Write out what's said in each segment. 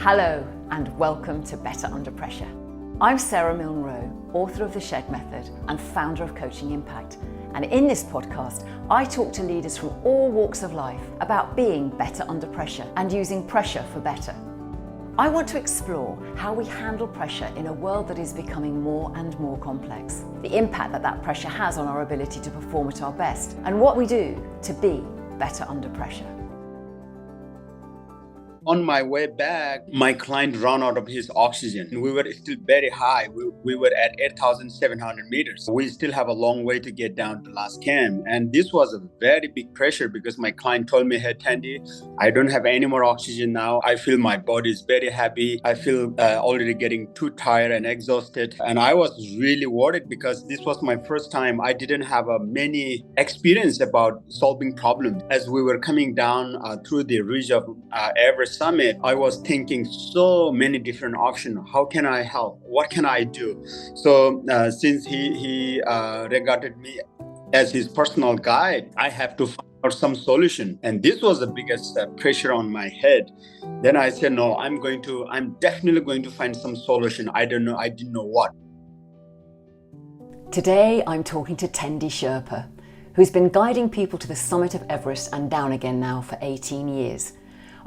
Hello and welcome to Better Under Pressure. I'm Sara Milne, author of The Shed Method and founder of Coaching Impact. And in this podcast, I talk to leaders from all walks of life about being better under pressure and using pressure for better. I want to explore how we handle pressure in a world that is becoming more and more complex, the impact that pressure has on our ability to perform at our best, and what we do to be better under pressure. On my way back, my client ran out of his oxygen. We were still very high. We were at 8,700 meters. We still have a long way to get down to last camp. And this was a very big pressure because my client told me, hey, Tendi, I don't have any more oxygen now. I feel my body is very heavy. I feel already getting too tired and exhausted. And I was really worried because this was my first time. I didn't have many experience about solving problems. As we were coming down through the ridge of Everest Summit, I was thinking so many different options. How can I help? What can I do? So since he regarded me as his personal guide, I have to find out some solution. And this was the biggest pressure on my head. Then I said, no, I'm definitely going to find some solution. I didn't know what. Today, I'm talking to Tendi Sherpa, who's been guiding people to the summit of Everest and down again now for 18 years.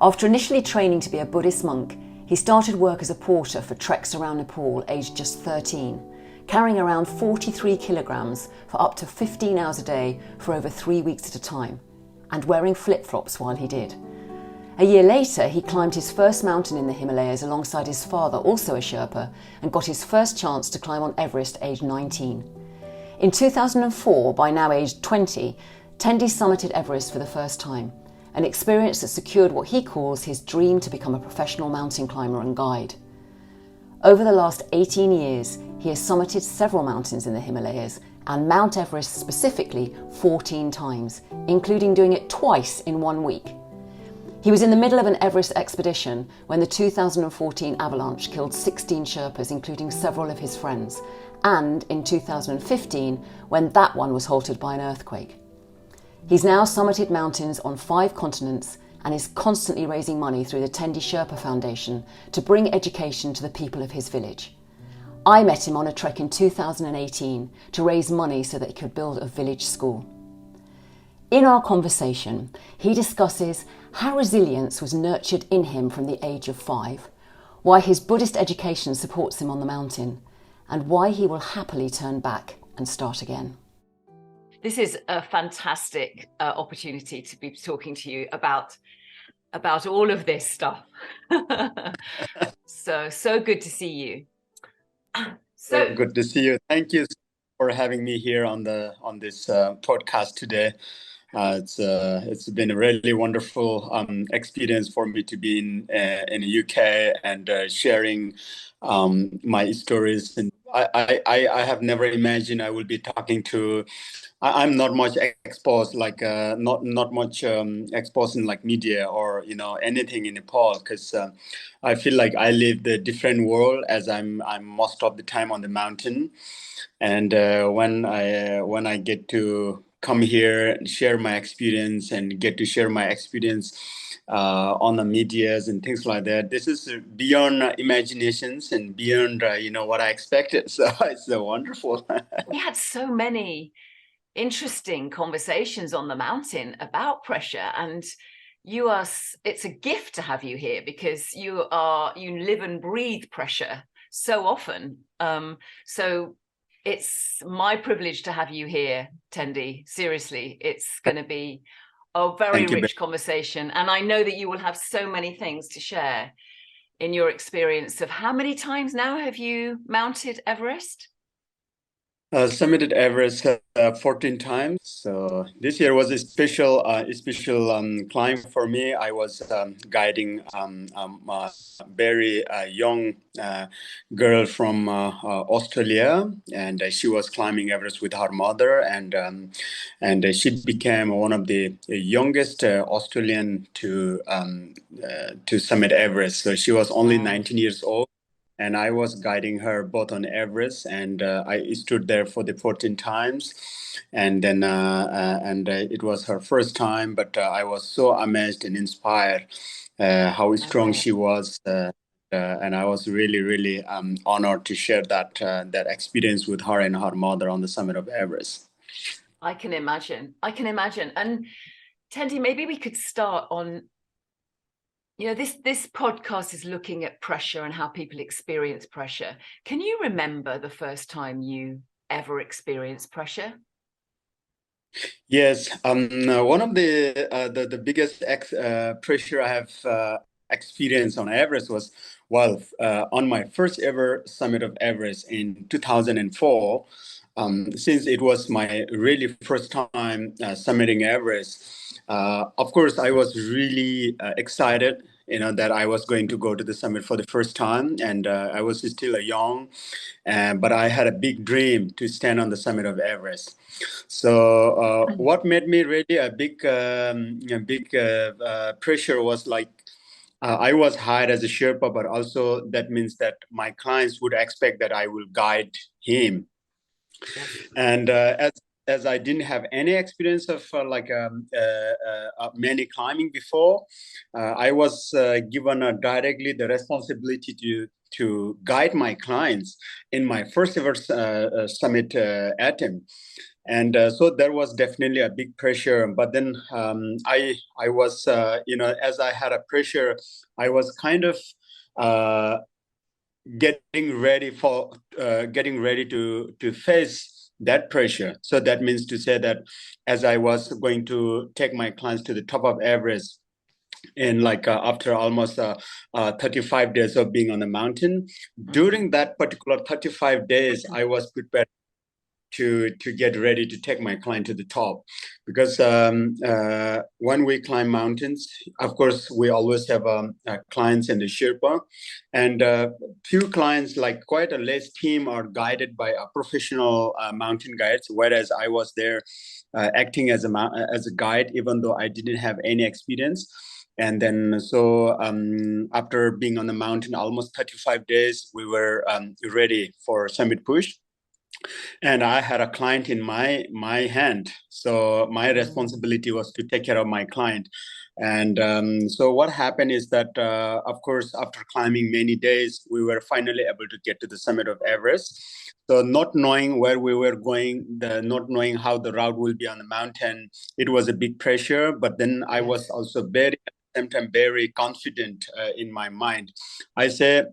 After initially training to be a Buddhist monk, he started work as a porter for treks around Nepal aged just 13, carrying around 43 kilograms for up to 15 hours a day for over 3 weeks at a time, and wearing flip-flops while he did. A year later, he climbed his first mountain in the Himalayas alongside his father, also a Sherpa, and got his first chance to climb on Everest aged 19. In 2004, by now aged 20, Tendi summited Everest for the first time, an experience that secured what he calls his dream to become a professional mountain climber and guide. Over the last 18 years, he has summited several mountains in the Himalayas, and Mount Everest specifically 14 times, including doing it twice in 1 week. He was in the middle of an Everest expedition when the 2014 avalanche killed 16 Sherpas, including several of his friends, and in 2015 when that one was halted by an earthquake. He's now summited mountains on 5 continents and is constantly raising money through the Tendi Sherpa Foundation to bring education to the people of his village. I met him on a trek in 2018 to raise money so that he could build a village school. In our conversation, he discusses how resilience was nurtured in him from the age of 5, why his Buddhist education supports him on the mountain, and why he will happily turn back and start again. This is a fantastic opportunity to be talking to you about all of this stuff. So good to see you. So good to see you. Thank you for having me here on this podcast today. It's been a really wonderful experience for me to be in the UK and sharing my stories. And I have never imagined I will be talking to. I'm not much exposed, not much exposed in like media or anything in Nepal, because I feel like I live the different world as I'm most of the time on the mountain, and when I get to come here and share my experience and get to share my experience on the medias and things like that, this is beyond imaginations and beyond what I expected. So it's wonderful. We had so many interesting conversations on the mountain about pressure, and it's a gift to have you here because you live and breathe pressure so often. So it's my privilege to have you here, Tendi. Seriously, it's going to be a very rich conversation, and I know that you will have so many things to share in your experience of how many times now have you mounted Everest? Summited Everest 14 times. So this year was a special climb for me. I was guiding a very young girl from Australia, and she was climbing Everest with her mother, and she became one of the youngest Australian to summit Everest. So she was only 19 years old. and I was guiding her both on Everest, and I stood there for the 14 times, and then it was her first time, but I was so amazed and inspired how strong she was. And I was really, really honored to share that experience with her and her mother on the summit of Everest. I can imagine. I can imagine. And Tendi, maybe we could start on, this podcast is looking at pressure and how people experience pressure. Can you remember the first time you ever experienced pressure? Yes, one of the biggest pressure I have experienced on Everest was, on my first ever summit of Everest in 2004. Since it was my really first time summiting Everest, of course I was really excited, that I was going to go to the summit for the first time, and I was still young, but I had a big dream to stand on the summit of Everest. So what made me really a big pressure was like I was hired as a Sherpa, but also that means that my clients would expect that I will guide him. Yes. And as I didn't have any experience of many climbing before, I was given directly the responsibility to guide my clients in my first ever summit attempt. And so there was definitely a big pressure. But then I was, as I had a pressure, I was kind of getting ready to face that pressure. So that means to say that as I was going to take my clients to the top of Everest, and after almost 35 days of being on the mountain, during that particular 35 days, I was prepared to get ready to take my client to the top, because when we climb mountains, of course we always have clients in the Sherpa, and few clients, like quite a less team, are guided by a professional mountain guides, whereas I was there acting as a guide, even though I didn't have any experience. And then so after being on the mountain almost 35 days, we were ready for summit push. And I had a client in my hand, so my responsibility was to take care of my client. And so what happened is that, of course, after climbing many days, we were finally able to get to the summit of Everest. So not knowing where we were going, not knowing how the route will be on the mountain, it was a big pressure. But then I was also very confident in my mind. I say,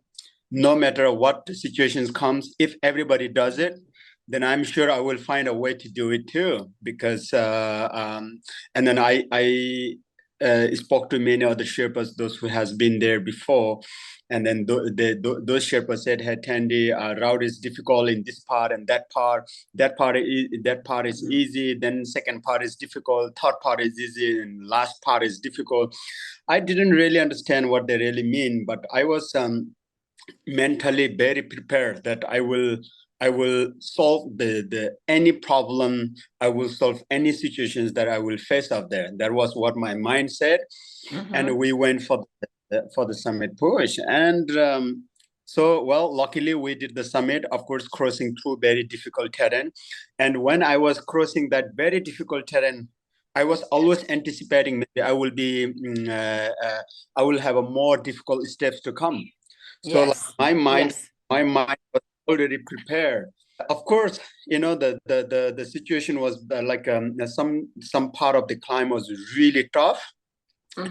no matter what situations comes, if everybody does it, then I'm sure I will find a way to do it too. Because and then I spoke to many other Sherpas, those who has been there before, and then those Sherpas said, "Hey, Tendi, route is difficult in this part and that part. That part is easy. Then second part is difficult. Third part is easy, and last part is difficult." I didn't really understand what they really mean, but I was mentally very prepared that I will solve the any problem. I will solve any situations that I will face out there. That was what my mind said. And we went for the summit push. And luckily we did the summit, of course, crossing through very difficult terrain. And when I was crossing that very difficult terrain, I was always anticipating maybe I will have a more difficult steps to come. So my mind was already prepared. Of course, the situation was some part of the climb was really tough.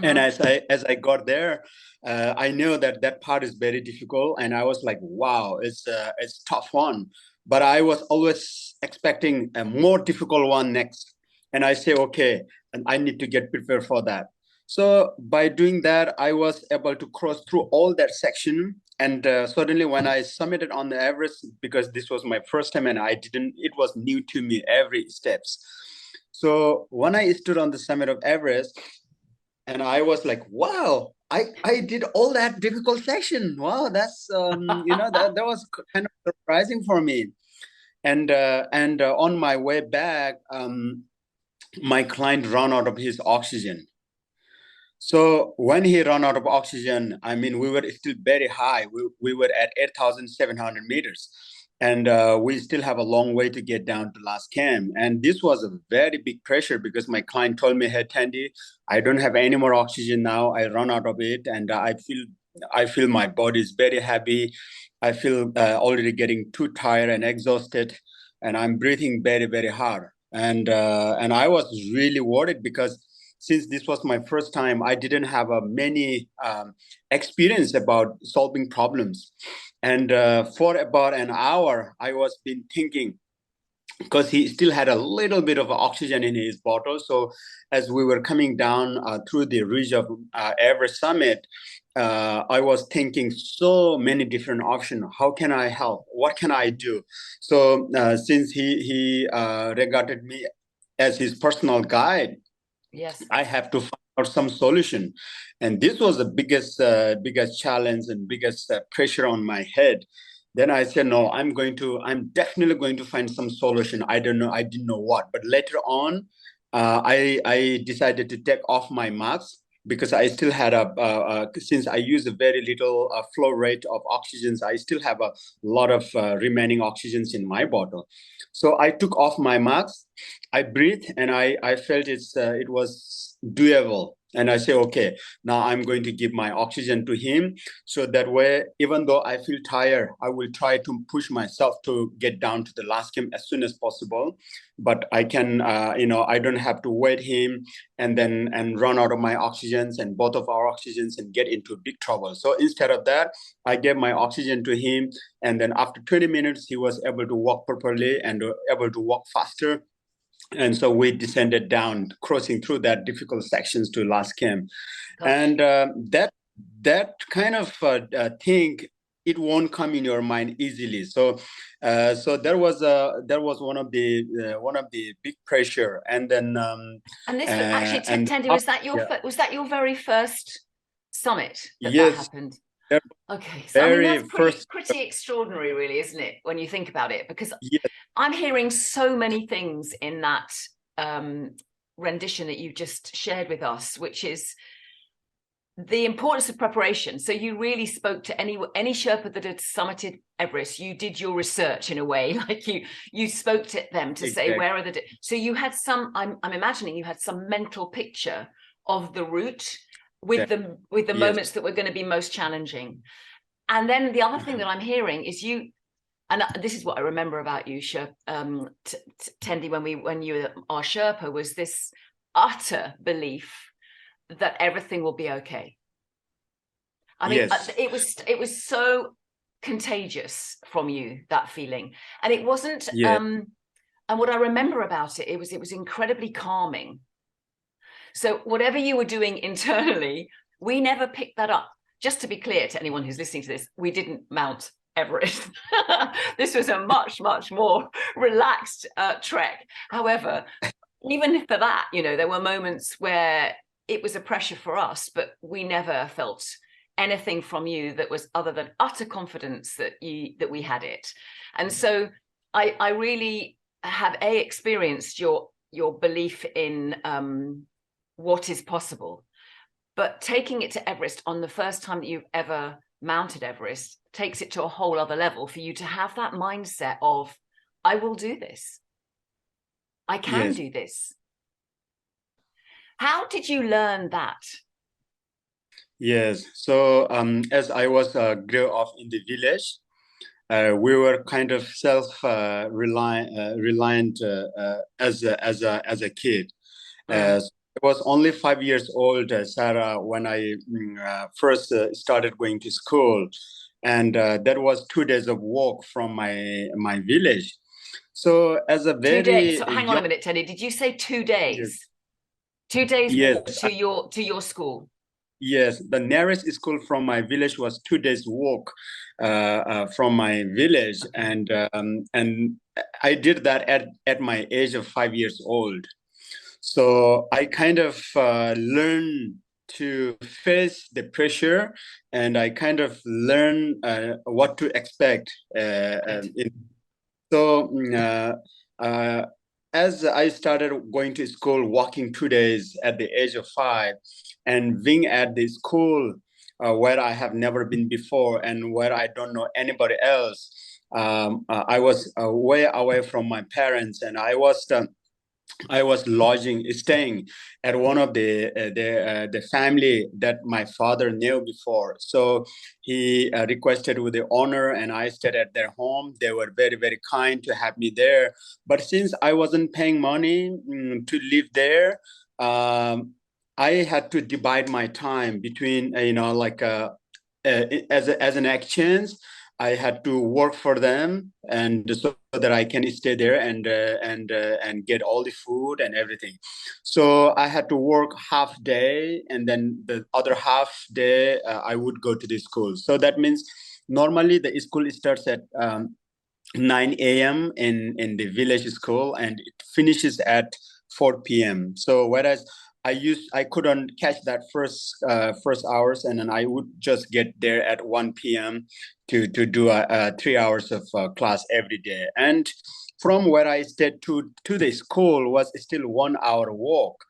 And as I got there, I knew that part is very difficult, and I was like, wow, it's a tough one. But I was always expecting a more difficult one next. And I say, okay, and I need to get prepared for that. So by doing that, I was able to cross through all that section. And suddenly when I summited on the Everest, because this was my first time and it was new to me, every steps. So when I stood on the summit of Everest, and I was like, wow, I did all that difficult section. Wow, that's, that was kind of surprising for me. And on my way back, my client ran out of his oxygen. So when he ran out of oxygen, I mean, we were still very high. We were at 8,700 meters. And we still have a long way to get down to last camp. And this was a very big pressure because my client told me, hey, Tendi, I don't have any more oxygen now. I run out of it. And I feel my body is very heavy. I feel already getting too tired and exhausted. And I'm breathing very, very hard. And I was really worried because since this was my first time, I didn't have a many experience about solving problems. And for about an hour, I was been thinking, because he still had a little bit of oxygen in his bottle. So as we were coming down through the ridge of Everest summit, I was thinking so many different options. How can I help? What can I do? So since he regarded me as his personal guide, Yes. I have to find out some solution. And this was the biggest challenge and biggest pressure on my head. Then I said, no, I'm definitely going to find some solution. I don't know, I didn't know what. But later on, I decided to take off my mask because I still had since I use a very little flow rate of oxygens, I still have a lot of remaining oxygens in my bottle. So I took off my mask, I breathed, and I felt it was doable. And I say, okay, now I'm going to give my oxygen to him. So that way, even though I feel tired, I will try to push myself to get down to the last camp as soon as possible. But I can, I don't have to wait him and run out of my oxygens and both of our oxygens and get into big trouble. So instead of that, I gave my oxygen to him. And then after 20 minutes, he was able to walk properly and able to walk faster. And so we descended down, crossing through that difficult sections to last camp. Gosh. And that kind of thing, it won't come in your mind easily. So there was one of the big pressure. And then and this was actually, Tendi, was that your very first summit that yes, happened? that Okay, so I mean that's pretty extraordinary, really, isn't it, when you think about it? Because yes. I'm hearing so many things in that rendition that you just shared with us, which is the importance of preparation. So you really spoke to any Sherpa that had summited Everest. You did your research in a way, like you spoke to them to say, where are the... So you had some, I'm imagining you had some mental picture of the route with the yes. moments that were going to be most challenging. And then the other thing that I'm hearing is you, and this is what I remember about you, Tendi, when you were our Sherpa, was this utter belief that everything will be okay. I mean, yes. it was so contagious from you, that feeling, and it wasn't. Yeah. And what I remember about it, it was incredibly calming. So whatever you were doing internally, we never picked that up. Just to be clear to anyone who's listening to this, we didn't mount Everest. This was a much, much more relaxed trek. However, even for that, there were moments where it was a pressure for us, but we never felt anything from you that was other than utter confidence that we had it. And so I really have experienced your belief in what is possible, but taking it to Everest on the first time that you've ever mounted Everest takes it to a whole other level for you to have that mindset of, I will do this. I can do this. How did you learn that? Yes. So as I was grew up in the village, we were kind of reliant as a kid. So I was only 5 years old, Sara, when I first started going to school, and that was 2 days of walk from my village. So as a very 2 days. So hang on a minute, Tendi. Did you say 2 days? Yes. 2 days walk to your school. Yes, the nearest school from my village was 2 days walk from my village, and I did that at my age of 5 years old. So I kind of learned to face the pressure, and I kind of learned what to expect. As I started going to school, walking 2 days at the age of 5, and being at the school where I have never been before and where I don't know anybody else. I was way away from my parents, and I was staying at one of the family that my father knew before. So he requested with the owner, and I stayed at their home. They were very, very kind to have me there. But since I wasn't paying money to live there, I had to divide my time between, as an exchange. I had to work for them, and so that I can stay there and get all the food and everything. So I had to work half day, and then the other half day I would go to the school. So that means normally the school starts at 9 a.m. in the village school, and it finishes at 4 p.m. So whereas I couldn't catch that first hours, and then I would just get there at 1 p.m. to do 3 hours of class every day. And from where I stayed to the school was still 1 hour walk,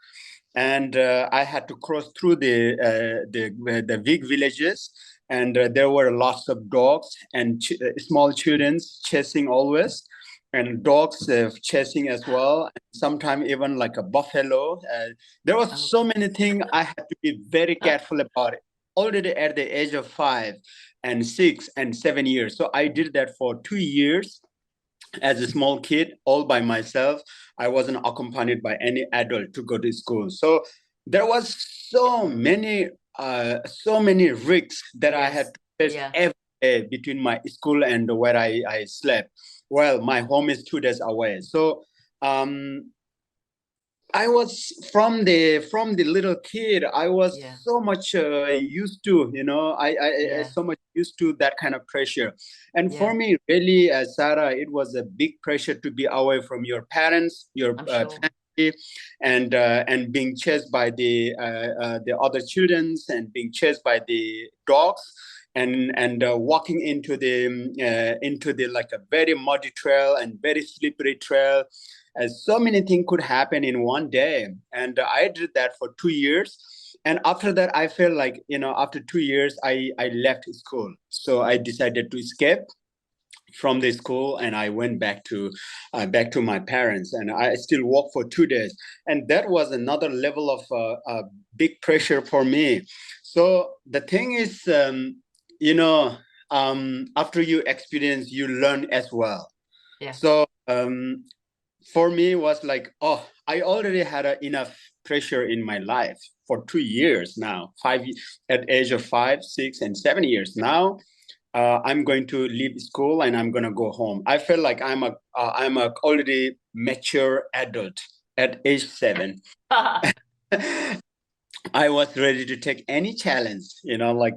and I had to cross through the big villages, and there were lots of dogs and small children chasing always, and dogs chasing as well. Sometimes even like a buffalo. There was so many things I had to be very careful about it. Already at the age of 5 and 6 and 7 years. So I did that for 2 years as a small kid, all by myself. I wasn't accompanied by any adult to go to school. So there was so many risks that I had to face every day between my school and where I slept. Well, my home is 2 days away. So I was from the little kid. I was so much used to, I so much used to that kind of pressure. And for me, really, Sara, it was a big pressure to be away from your parents, your family, and being chased by the other childrens, and being chased by the dogs, and walking into the like a very muddy trail and very slippery trail. As so many things could happen in one day. And I did that for 2 years. And after that, I felt like, after 2 years, I left school. So I decided to escape from the school, and I went back to my parents, and I still walked for 2 days. And that was another level of big pressure for me. So the thing is, after you experience, you learn as well. So for me was like, I already had enough pressure in my life for 2 years now, at age of 5, 6, and 7 years. Now I'm going to leave school and I'm going to go home. I feel like I'm a already mature adult at age 7. I was ready to take any challenge,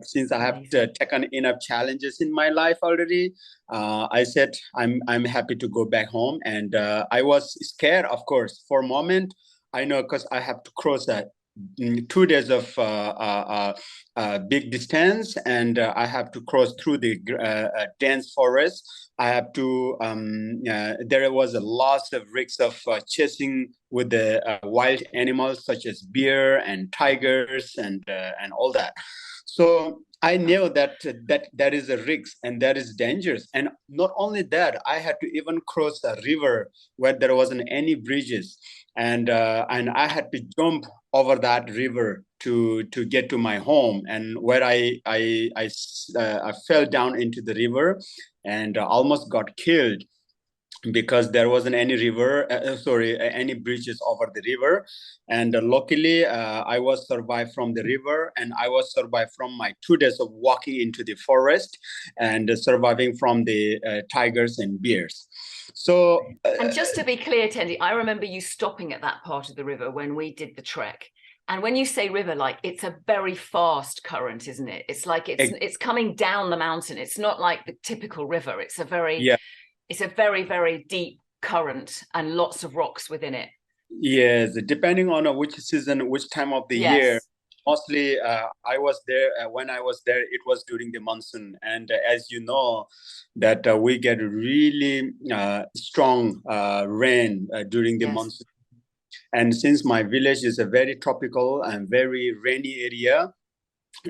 since I have taken enough challenges in my life already. I said, I'm happy to go back home. And I was scared, of course, for a moment. I know, because I have to cross 2 days of big distance, and I have to cross through the dense forest. I have to, there was a lot of risks of chasing with the wild animals such as bear and tigers and all that. So I knew that is a risk and that is dangerous. And not only that, I had to even cross a river where there wasn't any bridges, and I had to jump over that river to get to my home, and where I fell down into the river and almost got killed because there wasn't any any bridges over the river. And luckily I was survived from the river, and I was survived from my 2 days of walking into the forest and surviving from the tigers and bears. So and just to be clear, Tendi, I remember you stopping at that part of the river when we did the trek. And when you say river, like, it's a very fast current, isn't it? It's like it's coming down the mountain. It's not like the typical river. It's a very very deep current and lots of rocks within it. Yes, depending on which season, which time of the year. Mostly, I was there when I was there. It was during the monsoon, and as you know, that we get really strong rain during the monsoon. And since my village is a very tropical and very rainy area,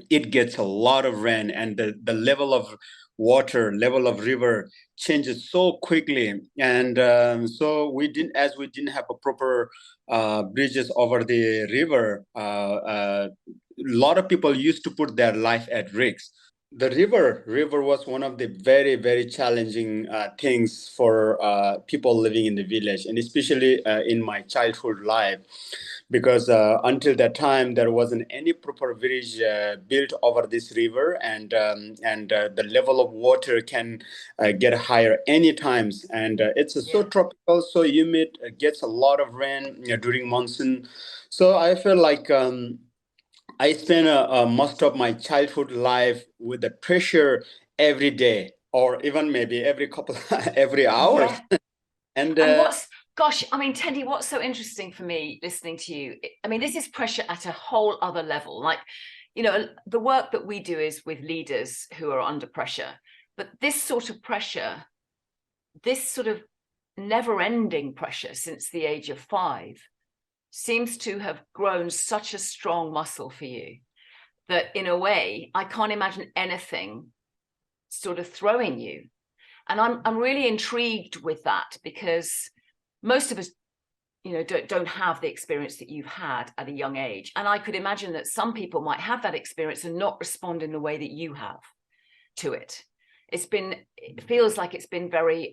it gets a lot of rain, and the level of water, level of river changes so quickly. And so we didn't have a proper bridges over the river. A lot of people used to put their life at risk. The river was one of the very, very challenging things for people living in the village, and especially in my childhood life, because until that time there wasn't any proper bridge built over this river, and the level of water can get higher any times, and it's so tropical, so humid, gets a lot of rain, during monsoon. So I feel like I spent most of my childhood life with the pressure every day, or even maybe every couple every hours. Yeah. And And what's, gosh, I mean, Tendi, what's so interesting for me listening to you, I mean, this is pressure at a whole other level. Like, you know, the work that we do is with leaders who are under pressure, but this sort of pressure, this sort of never-ending pressure since the age of 5 seems to have grown such a strong muscle for you that in a way, I can't imagine anything sort of throwing you. And I'm really intrigued with that, because most of us, you know, don't have the experience that you've had at a young age. And I could imagine that some people might have that experience and not respond in the way that you have to it. It feels like it's been very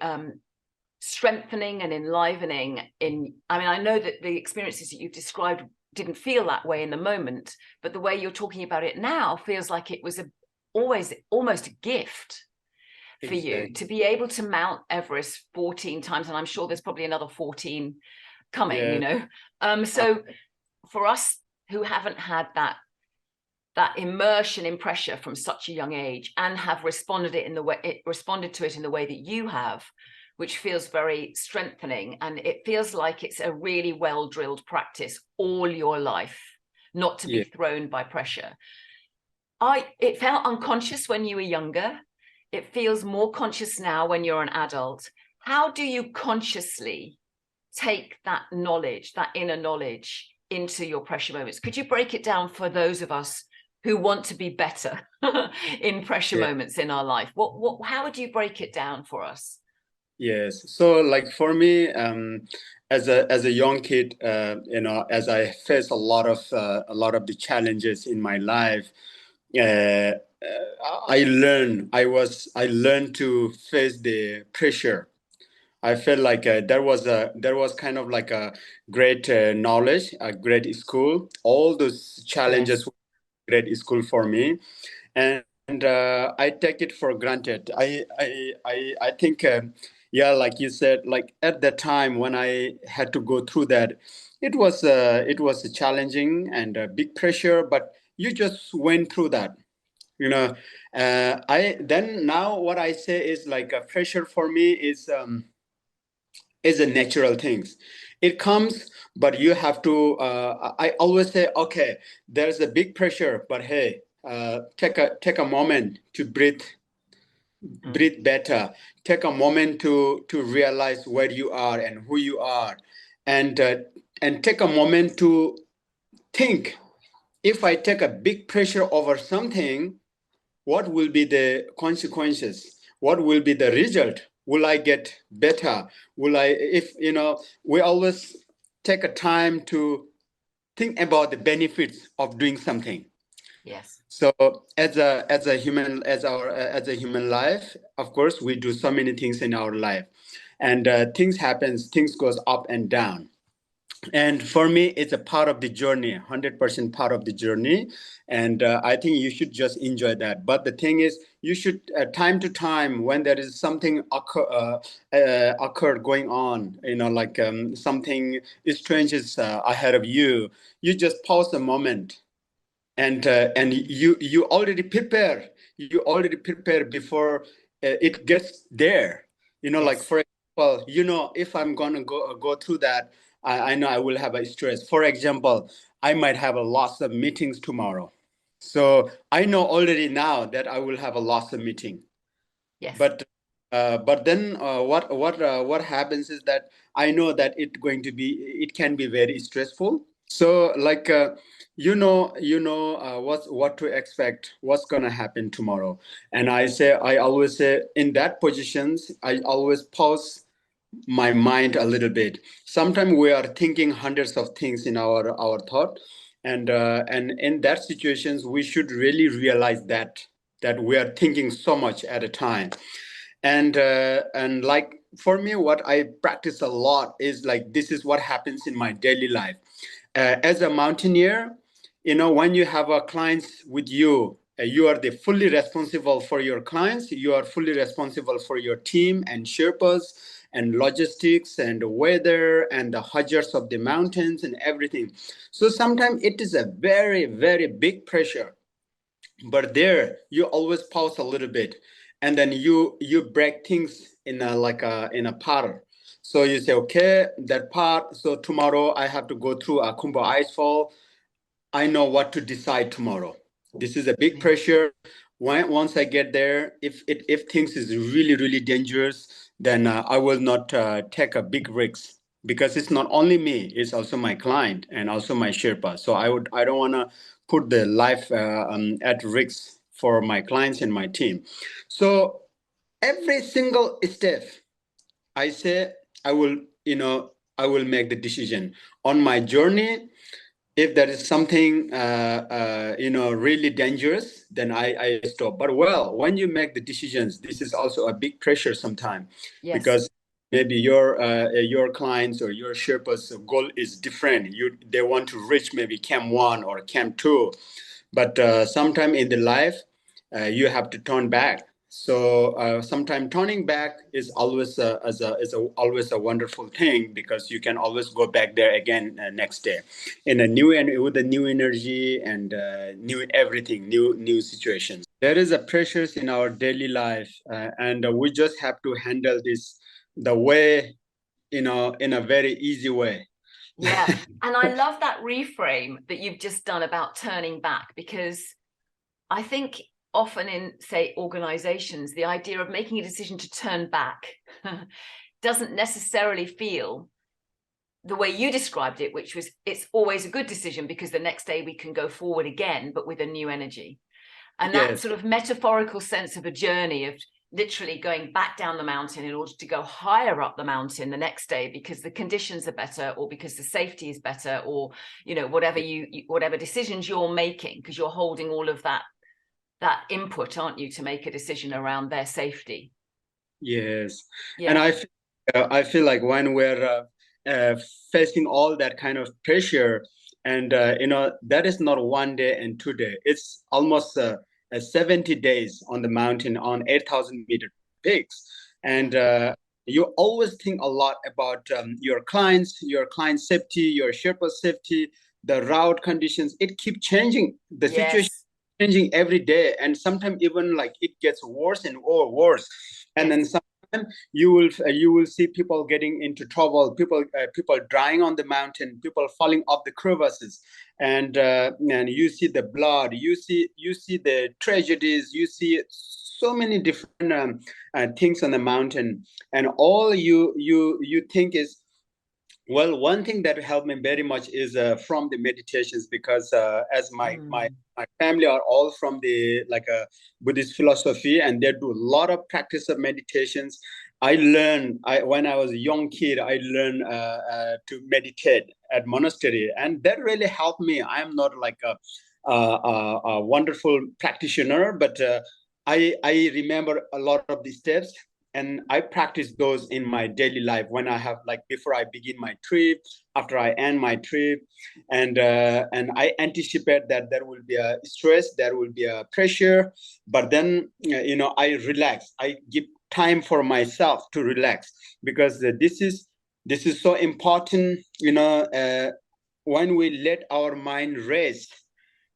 strengthening and enlivening. I mean, I know that the experiences that you've described didn't feel that way in the moment, but the way you're talking about it now feels like it was always almost a gift for you to be able to mount Everest 14 times, and I'm sure there's probably another 14 coming, you know. So for us who haven't had that immersion in pressure from such a young age and have responded to it in the way that you have, which feels very strengthening, and it feels like it's a really well drilled practice all your life not to be thrown by pressure. It felt unconscious when you were younger. It feels more conscious now when you're an adult. How do you consciously take that knowledge, that inner knowledge, into your pressure moments? Could you break it down for those of us who want to be better in pressure moments in our life? How would you break it down for us? Yes. So like for me, as a young kid, you know, as I faced a lot of the challenges in my life, uh, I learned to face the pressure. I felt like there was kind of like a great knowledge, a great school. All those challenges were great school for me, and I take it for granted. I think yeah, like you said, like at the time when I had to go through that, it was a challenging and a big pressure, but you just went through that, you know. I then now what I say is like a pressure for me is a natural things. It comes, but you have to. I always say, okay, there's a big pressure, but hey, take a moment to breathe better. Take a moment to realize where you are and who you are, and take a moment to think. If I take a big pressure over something, what will be the consequences? What will be the result? Will I get better? Will I, if, you know, we always take a time to think about the benefits of doing something. Yes. So as a human, as a human life, of course, we do so many things in our life, and things goes up and down. And for me, it's a part of the journey, 100% part of the journey. And I think you should just enjoy that. But the thing is, you should, time to time, when there is something occurred going on, you know, like something strange is ahead of you, you just pause a moment, and you already prepare. You already prepare before it gets there. You know, like for example, you know, if I'm gonna go through that, I know I will have a stress. For example, I might have a lots of meetings tomorrow, so I know already now that I will have a lots of meeting. Yes. But But then what happens is that I know that it can be very stressful. So like what to expect, what's gonna happen tomorrow, and I always say in that positions I always pause my mind a little bit. Sometimes we are thinking hundreds of things in our thought, and in that situations we should really realize that we are thinking so much at a time. And like for me, what I practice a lot is like this is what happens in my daily life. As a mountaineer, when you have a clients with you, you are the fully responsible for your clients. You are fully responsible for your team and Sherpas and logistics and weather and the hazards of the mountains and everything. So sometimes it is a very, very big pressure, but there you always pause a little bit, and then you break things in a like a in a pattern. So you say, okay, that part, so tomorrow I have to go through a Kumba icefall. I know what to decide tomorrow. This is a big pressure. Once I get there, if things is really really dangerous, then I will not take a big risk, because it's not only me, it's also my client and also my Sherpa. So I don't want to put the life at risk for my clients and my team. So every single step, I say I will, I will make the decision on my journey. If there is something really dangerous, then I stop. But well, when you make the decisions, this is also a big pressure sometimes, Yes. because maybe your clients or your Sherpa's goal is different. They want to reach maybe camp 1 or camp 2, but sometime in the life you have to turn back. So sometimes turning back is always always a wonderful thing, because you can always go back there again next day in a new and with a new energy and new everything, new situations. There is a pressures in our daily life, and we just have to handle this the way, in a very easy way. Yeah. And I love that reframe that you've just done about turning back, because I think often in, say, organizations, the idea of making a decision to turn back doesn't necessarily feel the way you described it, which was it's always a good decision because the next day we can go forward again, but with a new energy. And that Yes. sort of metaphorical sense of a journey of literally going back down the mountain in order to go higher up the mountain the next day because the conditions are better, or because the safety is better, or whatever decisions you're making, because you're holding all of that input, aren't you, to make a decision around their safety. Yes. And Yeah. I feel like when we're facing all that kind of pressure, and that is not 1 day and 2 day. It's almost 70 days on the mountain on 8,000-meter peaks, and you always think a lot about your client safety, your Sherpa safety, the route conditions. It keeps changing. The situation Yes. changing every day, and sometimes even like it gets worse and or worse. And Yes. then sometimes you will see people getting into trouble, people dying on the mountain, people falling off the crevasses, and you see the blood, you see the tragedies, you see so many different things on the mountain, and all you think is, well, one thing that helped me very much is from the meditations, because as my family are all from the like a Buddhist philosophy, and they do a lot of practice of meditations. I when I was a young kid, I learned to meditate at monastery, and that really helped me. I am not like a wonderful practitioner, but I remember a lot of these steps, and I practice those in my daily life when I have, like, before I begin my trip, after I end my trip, and I anticipate that there will be a stress, there will be a pressure, but then I relax. I give time for myself to relax, because this is so important. When we let our mind rest,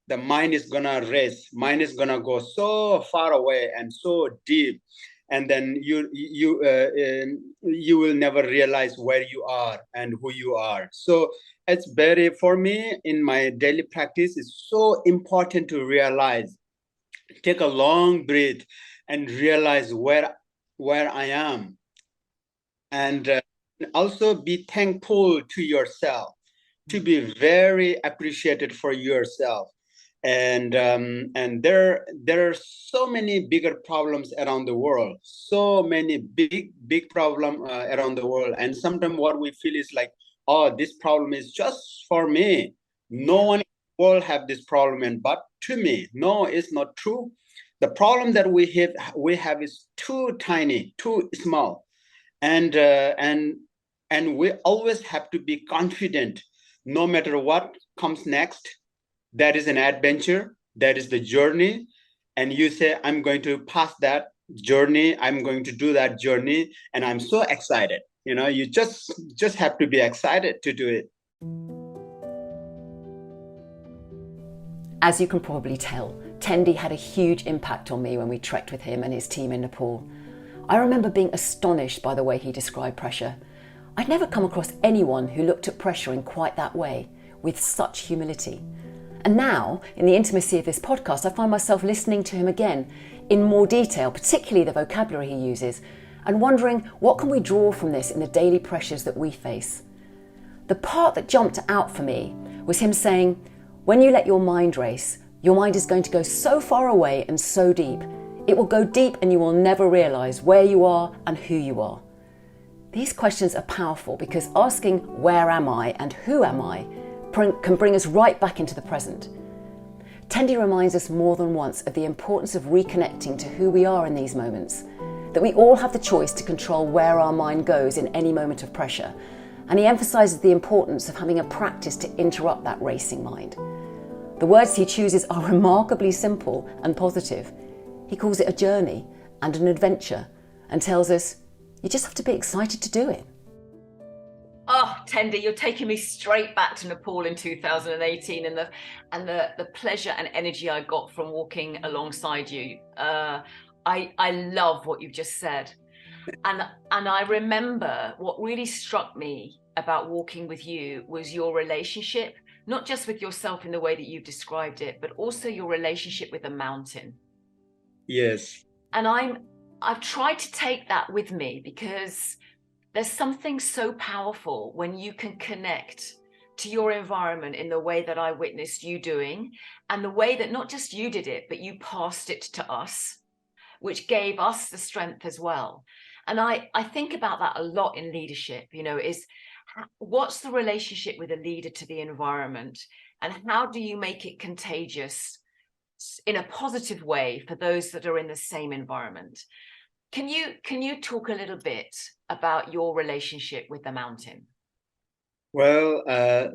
the mind is gonna rest. Mind is gonna go so far away and so deep, and then you will never realize where you are and who you are. So it's very, for me in my daily practice, it's so important to realize, take a long breath, and realize where I am, and also be thankful to yourself, to be very appreciated for yourself. And there are so many bigger problems around the world, so many big problem around the world, and sometimes what we feel is like, oh, this problem is just for me, no one in the world have this problem, and but to me, no, it's not true. The problem that we have is too tiny, too small, and we always have to be confident, no matter what comes next. That is an adventure, that is the journey, and you say, I'm going to pass that journey, I'm going to do that journey, and I'm so excited. You just have to be excited to do it. As you can probably tell, Tendi had a huge impact on me when we trekked with him and his team in Nepal. I remember being astonished by the way he described pressure. I'd never come across anyone who looked at pressure in quite that way, with such humility. And now, in the intimacy of this podcast, I find myself listening to him again in more detail, particularly the vocabulary he uses, and wondering what can we draw from this in the daily pressures that we face. The part that jumped out for me was him saying, when you let your mind race, your mind is going to go so far away and so deep. It will go deep and you will never realise where you are and who you are. These questions are powerful because asking where am I and who am I can bring us right back into the present. Tendi reminds us more than once of the importance of reconnecting to who we are in these moments, that we all have the choice to control where our mind goes in any moment of pressure, and he emphasises the importance of having a practice to interrupt that racing mind. The words he chooses are remarkably simple and positive. He calls it a journey and an adventure and tells us you just have to be excited to do it. Oh, Tendi, you're taking me straight back to Nepal in 2018 and the pleasure and energy I got from walking alongside you. I love what you've just said. And I remember what really struck me about walking with you was your relationship, not just with yourself in the way that you've described it, but also your relationship with the mountain. Yes. And I've tried to take that with me because there's something so powerful when you can connect to your environment in the way that I witnessed you doing, and the way that not just you did it, but you passed it to us, which gave us the strength as well. And I think about that a lot in leadership, is what's the relationship with a leader to the environment, and how do you make it contagious in a positive way for those that are in the same environment? Can you talk a little bit about your relationship with the mountain? Well,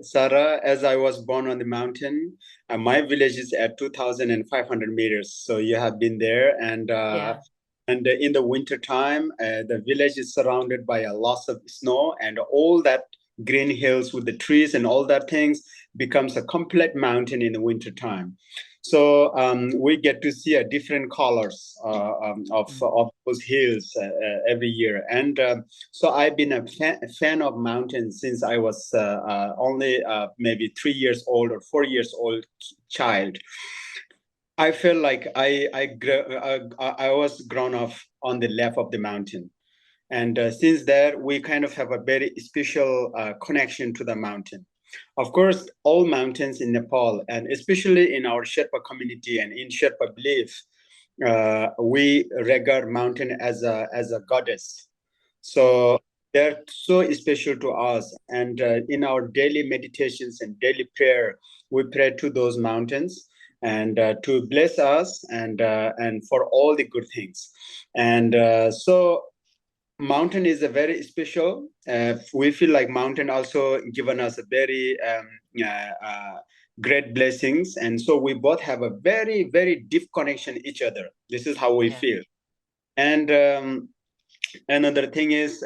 Sara, as I was born on the mountain, my village is at 2,500 meters. So you have been there, and in the winter time, the village is surrounded by a lot of snow, and all that green hills with the trees and all that things becomes a complete mountain in the winter time. So we get to see different colors of those hills every year. And so I've been a fan of mountains since I was only maybe 3 years old or 4 years old child. I feel like I was grown up on the left of the mountain. And since there, we kind of have a very special connection to the mountain. Of course, all mountains in Nepal, and especially in our Sherpa community and in Sherpa belief, we regard mountain as a goddess. So they're so special to us. And in our daily meditations and daily prayer, we pray to those mountains and to bless us and for all the good things. And so mountain is a very special. We feel like mountain also given us a very great blessings, and so we both have a very very deep connection each other. This is how we feel. And another thing is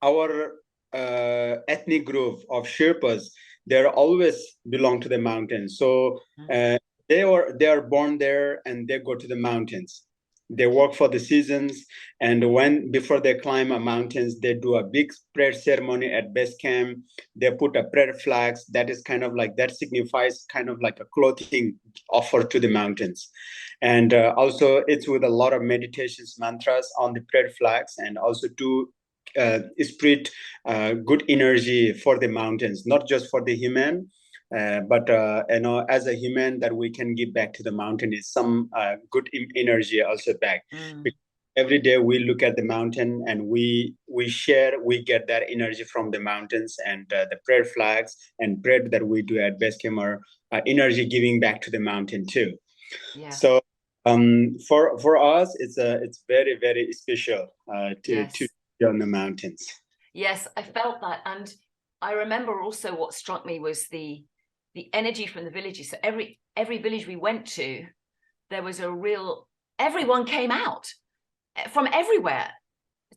our ethnic group of Sherpas. They always belong to the mountains. So they are born there and they go to the mountains. They work for the seasons, and before they climb a mountains, they do a big prayer ceremony at base camp. They put a prayer flags. That is kind of like, that signifies kind of like a clothing offer to the mountains. And also it's with a lot of meditations, mantras on the prayer flags, and also to spread good energy for the mountains, not just for the human, but as a human, that we can give back to the mountain is some good energy also back. Because every day we look at the mountain and we share, we get that energy from the mountains, and the prayer flags and bread that we do at base camp are energy giving back to the mountain too. Yeah. So for us, it's very, very special to be on the mountains. Yes, I felt that. And I remember also what struck me was the energy from the villages. So every village we went to, there was a real, everyone came out from everywhere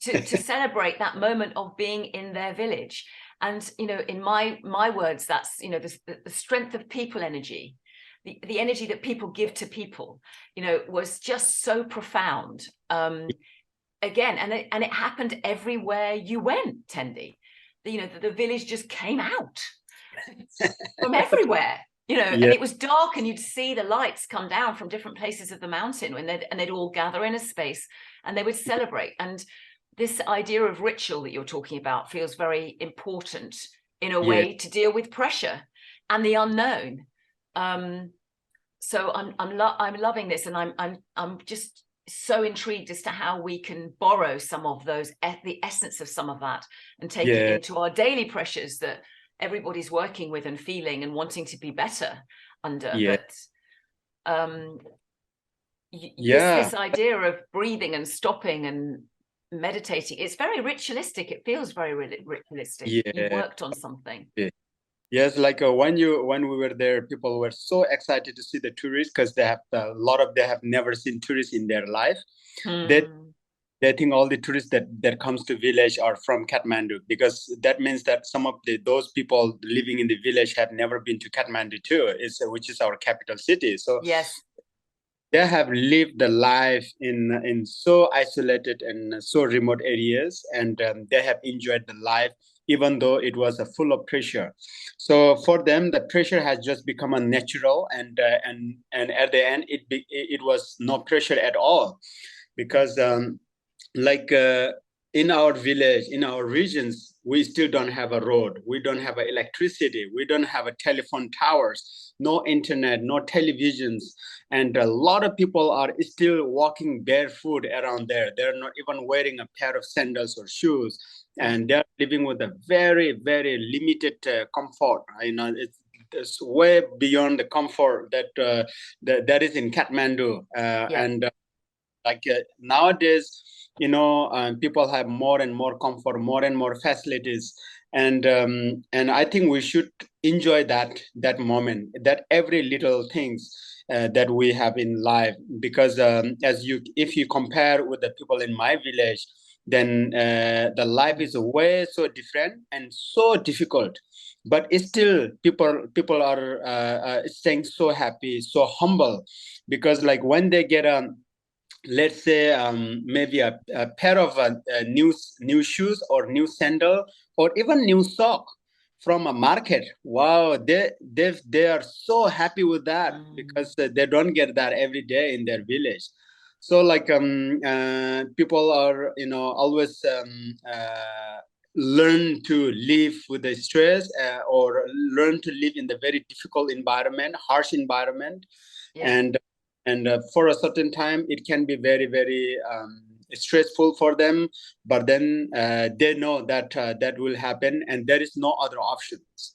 to celebrate that moment of being in their village. And, in my words, that's, the strength of people energy, the energy that people give to people, was just so profound. Again, and it happened everywhere you went, Tendi. The village just came out from everywhere, and it was dark, and you'd see the lights come down from different places of the mountain, and they'd all gather in a space and they would celebrate. And this idea of ritual that you're talking about feels very important in a way to deal with pressure and the unknown. So I'm loving this, and I'm just so intrigued as to how we can borrow some of those, the essence of some of that, and take it into our daily pressures that everybody's working with and feeling and wanting to be better under. But this idea of breathing and stopping and meditating, it's very ritualistic. It feels very ritualistic. You worked on something. Yes, like when we were there, people were so excited to see the tourists, because they have they have never seen tourists in their life. They think all the tourists that comes to village are from Kathmandu, because that means that some of those people living in the village have never been to Kathmandu too, which is our capital city. So they have lived the life in so isolated and so remote areas, and they have enjoyed the life, even though it was full of pressure. So for them, the pressure has just become a natural, and at the end, it was no pressure at all, because in our village, in our regions, we still don't have a road. We don't have electricity. We don't have telephone towers, no internet, no televisions. And a lot of people are still walking barefoot around there. They're not even wearing a pair of sandals or shoes. And they're living with a very, very limited comfort. It's way beyond the comfort that is in Kathmandu. And nowadays, people have more and more comfort, more and more facilities, and I think we should enjoy that moment, that every little things that we have in life, because if you compare with the people in my village, then the life is way so different and so difficult, but still people are staying so happy, so humble, because like when they get let's say maybe a pair of new shoes or new sandal or even new sock from a market, wow, they are so happy with that, because they don't get that every day in their village. So people are always learn to live with the stress, or learn to live in the very difficult environment, harsh environment. And for a certain time, it can be very, very stressful for them. But then they know that that will happen, and there is no other options.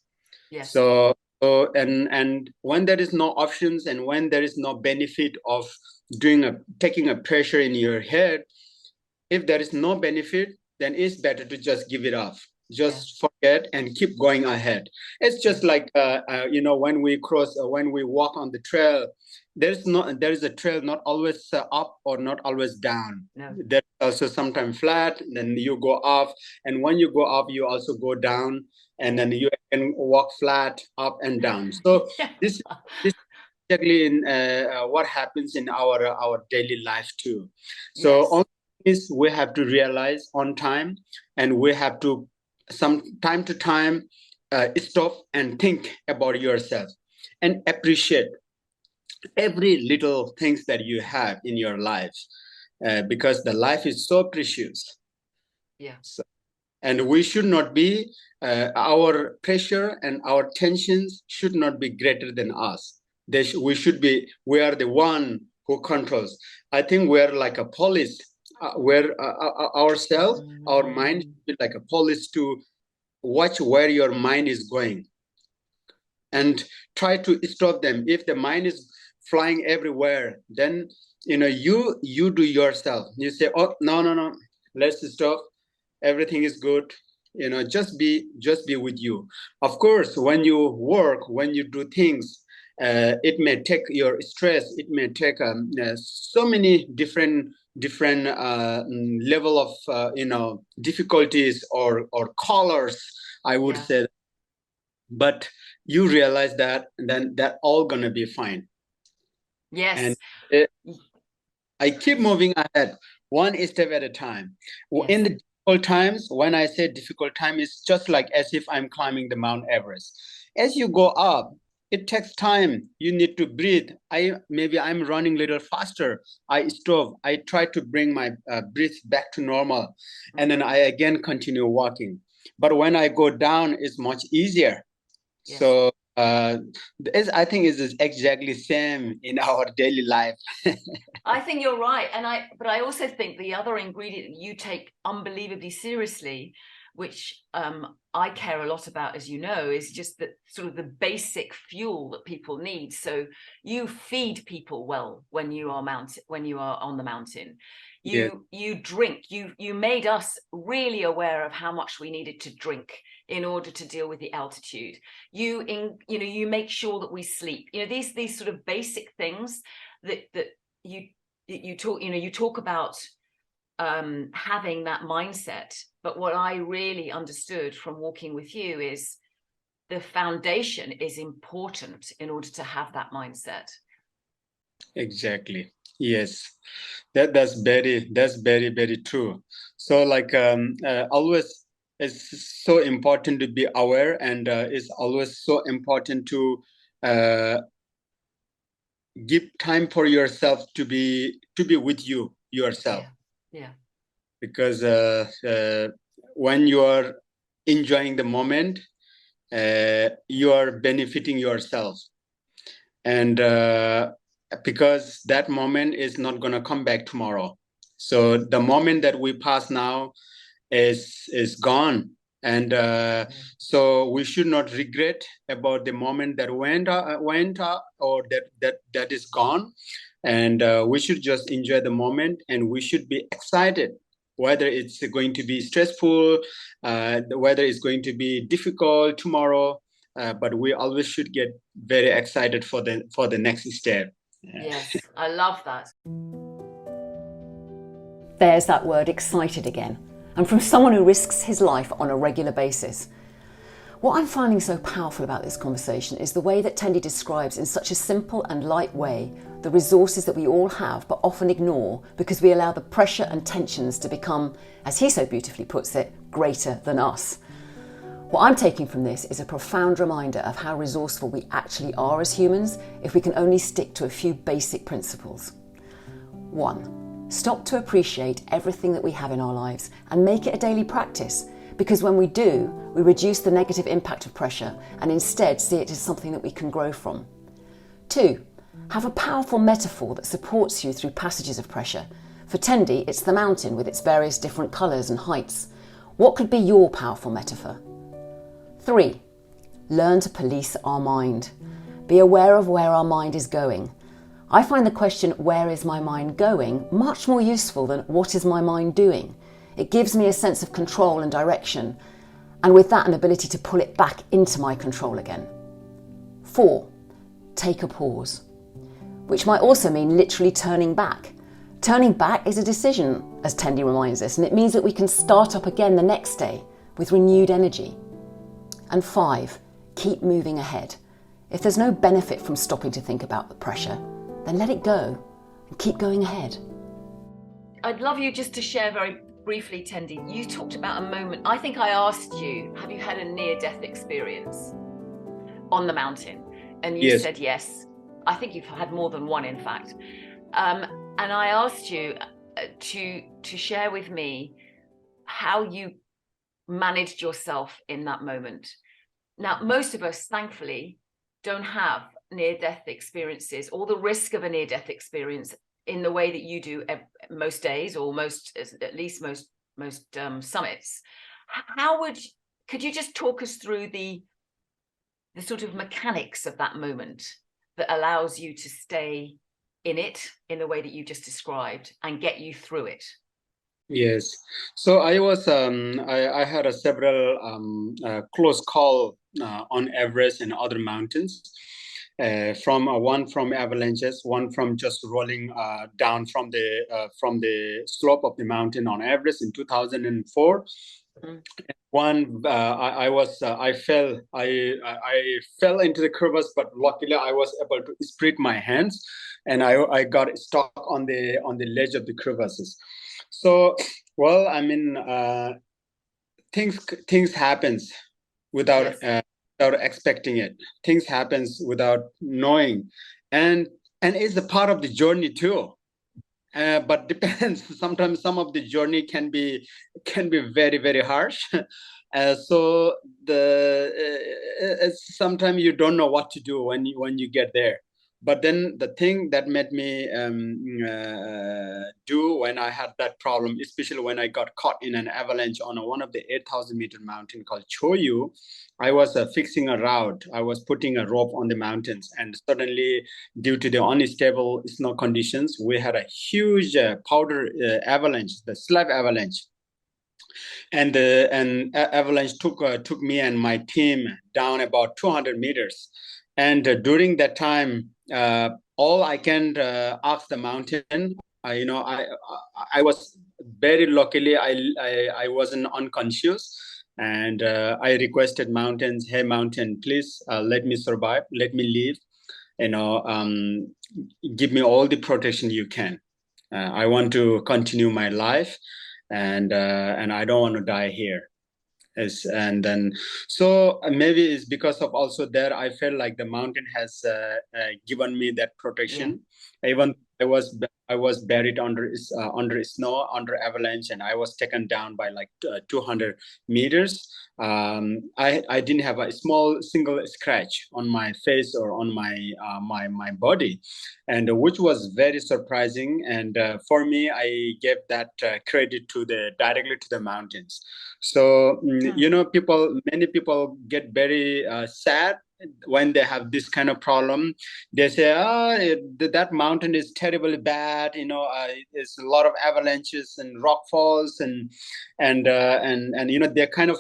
So and when there is no options, and when there is no benefit of taking a pressure in your head, if there is no benefit, then it's better to just give it off. Just forget and keep going ahead. It's just like when we walk on the trail, there is a trail not always up or not always down. There's also sometimes flat, then you go up, and when you go up, you also go down, and then you can walk flat up and down. So this exactly in what happens in our daily life too. So Yes. on this, we have to realize on time, and we have to some time to time stop and think about yourself and appreciate every little things that you have in your life, because the life is so precious. Yeah. So, and we should not be our pressure and our tensions should not be greater than us. We are the one who controls. I think we're like a police, where ourselves, our mind should be like a police to watch where your mind is going and try to stop them. If the mind is flying everywhere, then you do yourself. You say, oh, no, let's stop. Everything is good. Just be with you. Of course, when you work, when you do things, it may take your stress. It may take so many different level of difficulties or colors, I would say. But you realize that, then that all gonna be fine. Yes. And I keep moving ahead, one step at a time. Yes. In the difficult times, when I say difficult time, it's just like as if I'm climbing the Mount Everest. As you go up, it takes time. You need to breathe. I'm running a little faster. I stop. I try to bring my breath back to normal, and then I again continue walking. But when I go down, it's much easier. Yes. So I think it's exactly same in our daily life. I think you're right. But I also think the other ingredient that you take unbelievably seriously, which I care a lot about, as you know, is just the sort of the basic fuel that people need. So you feed people well when you are on the mountain. You drink. You made us really aware of how much we needed to drink in order to deal with the altitude. You make sure that we sleep. These sort of basic things that you talk about having that mindset. But what I really understood from walking with you is the foundation is important in order to have that mindset. Exactly. Yes, that's very very true. So like always, it's so important to be aware, and it's always so important to give time for yourself to be with yourself. Yeah. Because when you are enjoying the moment, you are benefiting yourself, and because that moment is not going to come back tomorrow. So the moment that we pass now is gone, and so we should not regret about the moment that went or that is gone, and we should just enjoy the moment, and we should be excited, whether it's going to be stressful, whether it's going to be difficult tomorrow, but we always should get very excited for the next step. Yes, I love that. There's that word, excited, again, and from someone who risks his life on a regular basis. What I'm finding so powerful about this conversation is the way that Tendi describes in such a simple and light way the resources that we all have but often ignore because we allow the pressure and tensions to become, as he so beautifully puts it, greater than us. What I'm taking from this is a profound reminder of how resourceful we actually are as humans if we can only stick to a few basic principles. 1. Stop to appreciate everything that we have in our lives and make it a daily practice, because when we do, we reduce the negative impact of pressure and instead see it as something that we can grow from. 2. Have a powerful metaphor that supports you through passages of pressure. For Tendi, it's the mountain with its various different colours and heights. What could be your powerful metaphor? 3. Learn to police our mind. Be aware of where our mind is going. I find the question, where is my mind going, much more useful than what is my mind doing. It gives me a sense of control and direction, and with that an ability to pull it back into my control again. 4. Take a pause, which might also mean literally turning back. Turning back is a decision, as Tendi reminds us, and it means that we can start up again the next day with renewed energy. And 5, keep moving ahead. If there's no benefit from stopping to think about the pressure, then let it go and keep going ahead. I'd love you just to share very briefly, Tendi. You talked about a moment. I think I asked you, have you had a near-death experience on the mountain? And you said yes. I think you've had more than one, in fact. And I asked you to share with me how you managed yourself in that moment. Now, most of us, thankfully, don't have near-death experiences or the risk of a near-death experience in the way that you do most days, or at least most summits. Could you just talk us through the sort of mechanics of that moment that allows you to stay in it in the way that you just described and get you through it? Yes. So I was I had a several close call on Everest and other mountains. One from avalanches, one from just rolling down from the slope of the mountain on Everest in 2004. One I fell into the crevasse, but luckily I was able to spread my hands, and I got stuck on the ledge of the crevasses. So, well, I mean, things happens without without expecting it. Things happens without knowing, and it's a part of the journey too. But depends. Sometimes some of the journey can be very, very harsh. So sometimes you don't know what to do when you get there. But then the thing that made me do when I had that problem, especially when I got caught in an avalanche on one of the 8,000-meter mountain called Choyu, I was fixing a route. I was putting a rope on the mountains, and suddenly, due to the unstable snow conditions, we had a huge powder avalanche, the slab avalanche. And the avalanche took me and my team down about 200 meters. And during that time, all I can ask the mountain, I was very luckily I wasn't unconscious, and I requested mountains, hey mountain, please let me survive, let me live, give me all the protection you can. I want to continue my life, and I don't want to die here. And then so maybe it's because of also there I felt like the mountain has given me that protection. Even I was buried under snow, under avalanche, and I was taken down by like 200 meters. I didn't have a small single scratch on my face or on my body, and which was very surprising. And for me, I gave that credit directly to the mountains. So many people get very sad when they have this kind of problem. They say, that mountain is terribly bad. There's a lot of avalanches and rock falls, and they kind of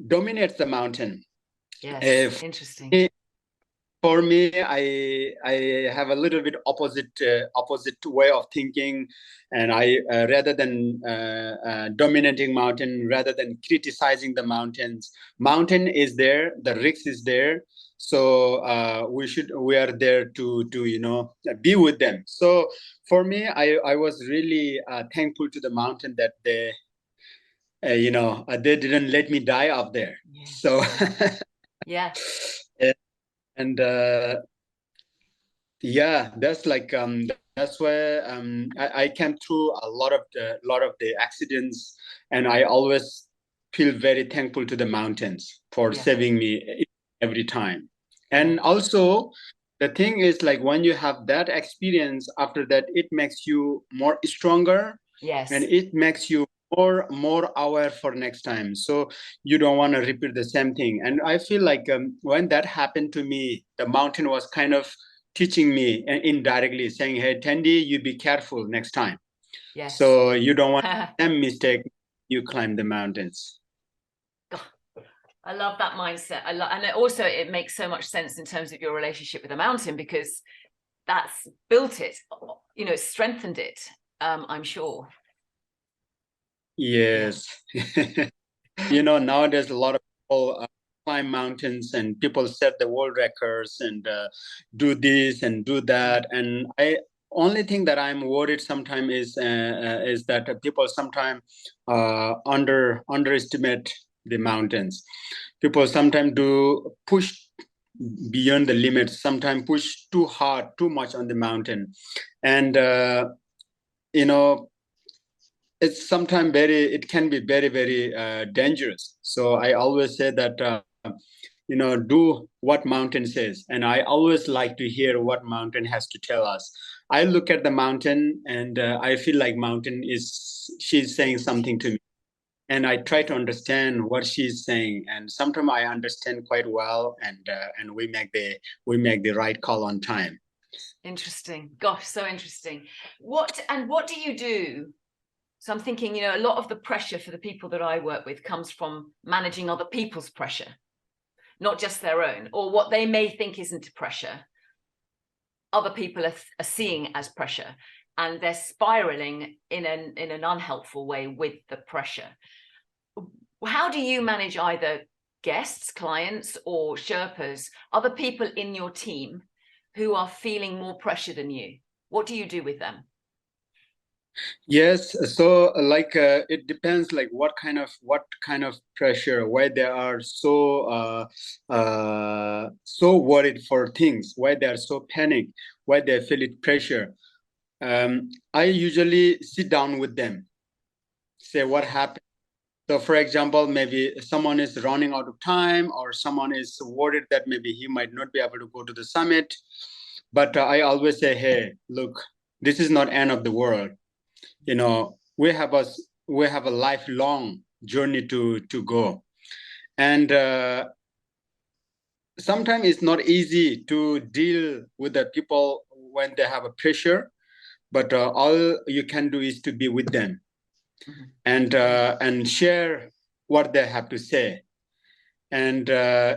dominate the mountain. Yes, interesting. For me, I have a little bit opposite way of thinking, and I rather than dominating mountain, rather than criticizing the mountain is there, the risk is there, so we are there to be with them. So for me, I was really thankful to the mountain that they didn't let me die up there. So yeah. And that's where I came through a lot of the accidents, and I always feel very thankful to the mountains for saving me every time. And also the thing is, like, when you have that experience, after that it makes you more stronger. Yes. And it makes you more aware for next time, so you don't want to repeat the same thing. And I feel like when that happened to me, the mountain was kind of teaching me indirectly, saying, hey Tendi, you be careful next time. Yes. So you don't want the same mistake you climb the mountains. I love that mindset. And also it makes so much sense in terms of your relationship with the mountain, because that's built it, strengthened it, I'm sure. Yes. Nowadays a lot of people climb mountains, and people set the world records and do this and do that. And I only thing that I'm worried sometimes is that people sometimes underestimate the mountains. People sometimes do push beyond the limits, sometimes push too hard, too much on the mountain. And, it's sometimes it can be very, very dangerous. So I always say that, do what mountain says. And I always like to hear what mountain has to tell us. I look at the mountain and I feel like mountain she's saying something to me. And I try to understand what she's saying. And sometimes I understand quite well, and we make the right call on time. Interesting. Gosh, so interesting. What do you do? So I'm thinking, a lot of the pressure for the people that I work with comes from managing other people's pressure, not just their own, or what they may think isn't pressure. Other people are seeing as pressure, and they're spiraling in an unhelpful way with the pressure. How do you manage either guests, clients, or Sherpas, other people in your team who are feeling more pressure than you? What do you do with them? Yes, so it depends like what kind of pressure, why they are so worried for things, why they are so panicked, why they feel it pressure. I usually sit down with them, say what happened. So for example, maybe someone is running out of time, or someone is worried that maybe he might not be able to go to the summit. But I always say, hey, look, this is not end of the world. We have a lifelong journey to go. And sometimes it's not easy to deal with the people when they have a pressure, but all you can do is to be with them. And share what they have to say, and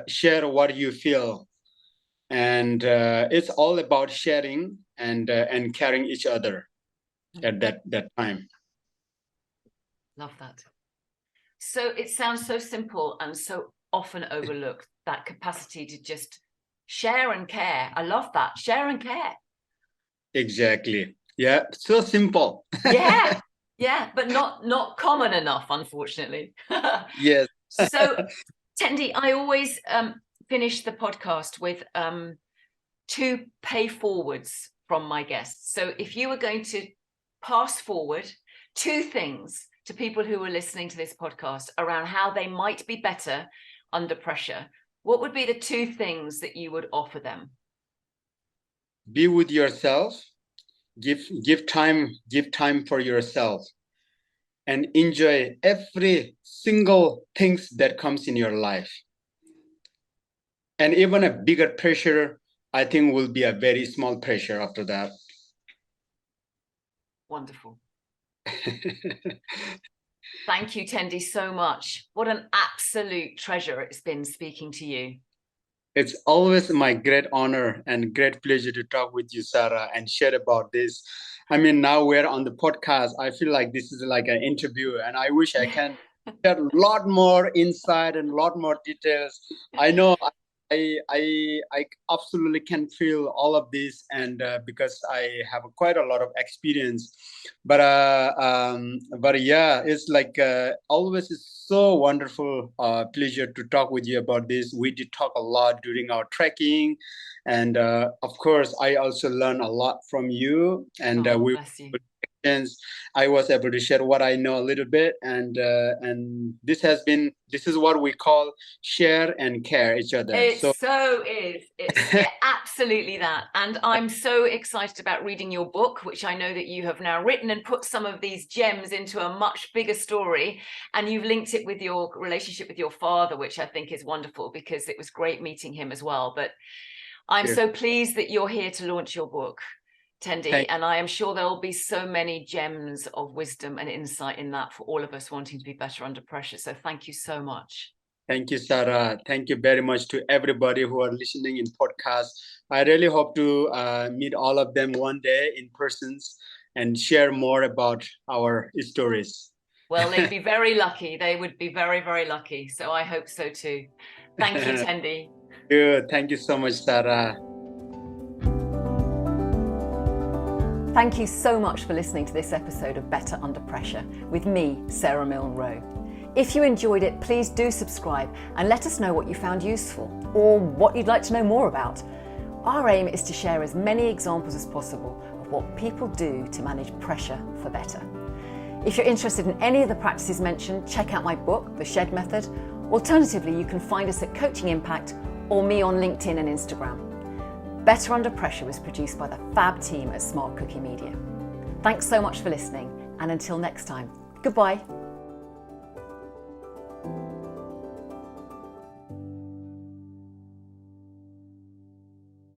share what you feel. And it's all about sharing and caring each other at that time. Love that. So it sounds so simple and so often overlooked, that capacity to just share and care. I love that. Share and care. Exactly. Yeah. So simple. Yeah, but not common enough, unfortunately. Yes. So, Tendi, I always finish the podcast with 2 pay forwards from my guests. So if you were going to pass forward 2 things to people who are listening to this podcast around how they might be better under pressure, what would be the 2 things that you would offer them? Be with yourself. Give time for yourself, and enjoy every single things that comes in your life. And even a bigger pressure, I think, will be a very small pressure after that. Wonderful. Thank you, Tendi, so much. What an absolute treasure it's been speaking to you. It's always my great honor and great pleasure to talk with you, Sara, and share about this. I mean, now we're on the podcast. I feel like this is like an interview, and I wish I can get a lot more insight and a lot more details. I know I absolutely can feel all of this, and because I have quite a lot of experience. But yeah, it's like always is so wonderful pleasure to talk with you about this. We did talk a lot during our trekking, and of course, I also learned a lot from you, and bless you. I was able to share what I know a little bit, and this is what we call share and care each other. It's absolutely that. And I'm so excited about reading your book, which I know that you have now written and put some of these gems into a much bigger story. And you've linked it with your relationship with your father, which I think is wonderful, because it was great meeting him as well. But I'm so pleased that you're here to launch your book, Tendi, and I am sure there will be so many gems of wisdom and insight in that for all of us wanting to be better under pressure. So thank you so much. Thank you, Sara. Thank you very much to everybody who are listening in podcast. I really hope to meet all of them one day in person and share more about our stories. Well, they'd be very lucky. They would be very, very lucky. So I hope so too. Thank you, Tendi. Good. Thank you so much, Sara. Thank you so much for listening to this episode of Better Under Pressure with me, Sara Milne Rowe. If you enjoyed it, please do subscribe and let us know what you found useful or what you'd like to know more about. Our aim is to share as many examples as possible of what people do to manage pressure for better. If you're interested in any of the practices mentioned, check out my book, The Shed Method. Alternatively, you can find us at Coaching Impact or me on LinkedIn and Instagram. Better Under Pressure was produced by the fab team at Smart Cookie Media. Thanks so much for listening, and until next time, goodbye.